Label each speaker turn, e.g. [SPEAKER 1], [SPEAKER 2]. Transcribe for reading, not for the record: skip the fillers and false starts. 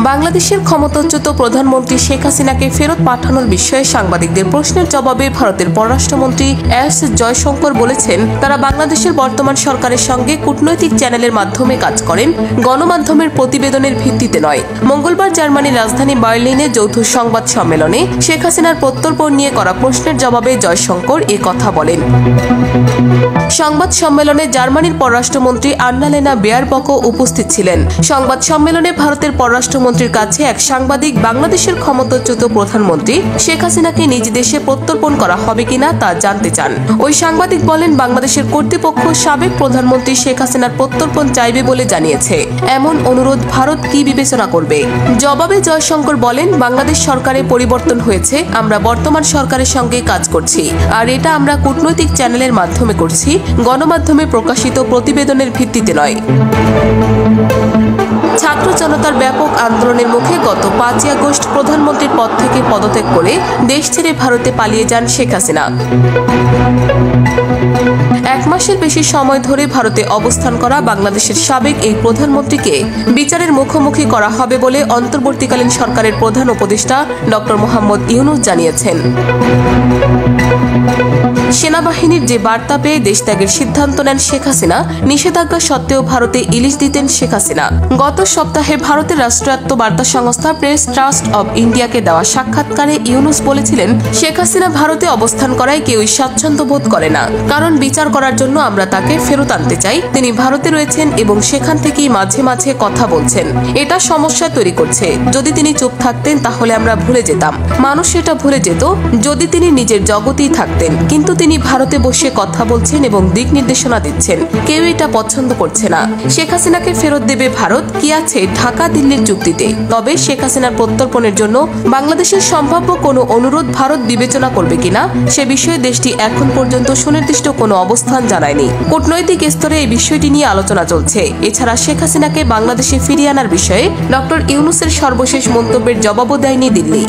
[SPEAKER 1] বাংলাদেশের ক্ষমতাচ্যুত প্রধানমন্ত্রী শেখ হাসিনাকে ফেরত পাঠানোর বিষয়ে সাংবাদিকদের প্রশ্নের জবাবে ভারতের পররাষ্ট্রমন্ত্রী এস জয়শঙ্কর বলেছেন, তারা বাংলাদেশের বর্তমান সরকারের সঙ্গে কূটনৈতিক চ্যানেলের মাধ্যমে কাজ করেন, গণমাধ্যমের প্রতিবেদনের ভিত্তিতে নয়। মঙ্গলবার জার্মানির রাজধানী বার্লিনে যৌথ সংবাদ সম্মেলনে শেখ হাসিনার প্রত্যর্পণ নিয়ে করা প্রশ্নের জবাবে জয়শঙ্কর এ কথা বলেন। সংবাদ সম্মেলনে জার্মানির পররাষ্ট্রমন্ত্রী আন্নালেনা বেয়ারবকও উপস্থিত ছিলেন। সংবাদ সম্মেলনে ভারতের পররাষ্ট্রমন্ত্রীর কাছে এক সাংবাদিক বাংলাদেশের ক্ষমতাচ্যুত প্রধানমন্ত্রী শেখ হাসিনাকে নিজ দেশে প্রত্যর্পণ করা হবে কিনা তা জানতে চান। ওই সাংবাদিক বলেন, বাংলাদেশের কর্তৃপক্ষ সাবেক প্রধানমন্ত্রী শেখ হাসিনার প্রত্যর্পণ চাইবে বলে জানিয়েছে। এমন অনুরোধ ভারত কি বিবেচনা করবে? জবাবে জয়শঙ্কর বলেন, বাংলাদেশ সরকারে পরিবর্তন হয়েছে, আমরা বর্তমান সরকারের সঙ্গে কাজ করছি, আর এটা আমরা কূটনৈতিক চ্যানেলের মাধ্যমে করছি, গণমাধ্যমে প্রকাশিত প্রতিবেদনের ভিত্তিতে নয়। ছাত্র জনতার ব্যাপক আন্দোলনের মুখে গত 5 আগস্ট প্রধানমন্ত্রীর পদ থেকে পদত্যাগ করে দেশ ছেড়ে ভারতে পালিয়ে যান শেখ হাসিনা। 1 মাসের বেশি সময় ধরে ভারতে অবস্থান করা বাংলাদেশের সাবেক এই প্রধানমন্ত্রীকে বিচারের মুখোমুখি করা হবে বলে অন্তর্বর্তীকালীন সরকারের প্রধান উপদেষ্টা ডক্টর মোহাম্মদ ইউনূস জানিয়েছেন। সেনাবাহিনীর যে বার্তা পেয়ে দেশত্যাগের সিদ্ধান্ত নেন শেখ হাসিনা, নিষেধাজ্ঞা সত্ত্বেও ভারতে ইলিশ দিতেন শেখ হাসিনা। গত সপ্তাহে ভারতের রাষ্ট্রায়ত্ত বার্তা সংস্থা প্রেস ট্রাস্ট অব ইন্ডিয়াকে দেওয়া সাক্ষাৎকারে ইউনূস বলেছিলেন, শেখ হাসিনা ভারতে অবস্থান করায় কেউই স্বাচ্ছন্দ্য বোধ করে না, কারণ বিচার করার জন্য আমরা তাকে ফেরত আনতে চাই। তিনি ভারতে রয়েছেন এবং সেখান থেকেই মাঝে মাঝে কথা বলছেন। এটা সমস্যা তৈরি করছে। যদি তিনি চুপ থাকতেন তাহলে আমরা ভুলে যেতাম, মানুষ এটা ভুলে যেত যদি তিনি নিজের জগতেই থাকতেন। কিন্তু তিনি ভারতে বসে কথা বলছেন এবং দিক নির্দেশনা দিচ্ছেন। কেউ এটা পছন্দ করছে না। শেখ হাসিনাকে ফেরত দেবে ভারত, কি আছে ঢাকা দিল্লির চুক্তিতে? তবে শেখ হাসিনার প্রত্যর্পণের জন্য বাংলাদেশের সম্ভাব্য কোনো অনুরোধ ভারত বিবেচনা করবে কিনা সে বিষয়ে দেশটি এখন পর্যন্ত সুনির্দিষ্ট কোনো অবস্থান জানায়নি। কূটনৈতিক স্তরে এই বিষয়টি নিয়ে আলোচনা চলছে। এছাড়া শেখ হাসিনাকে বাংলাদেশে ফিরিয়ে আনার বিষয়ে ডক্টর ইউনূসের সর্বশেষ মন্তব্যের জবাবও দেয়নি দিল্লি।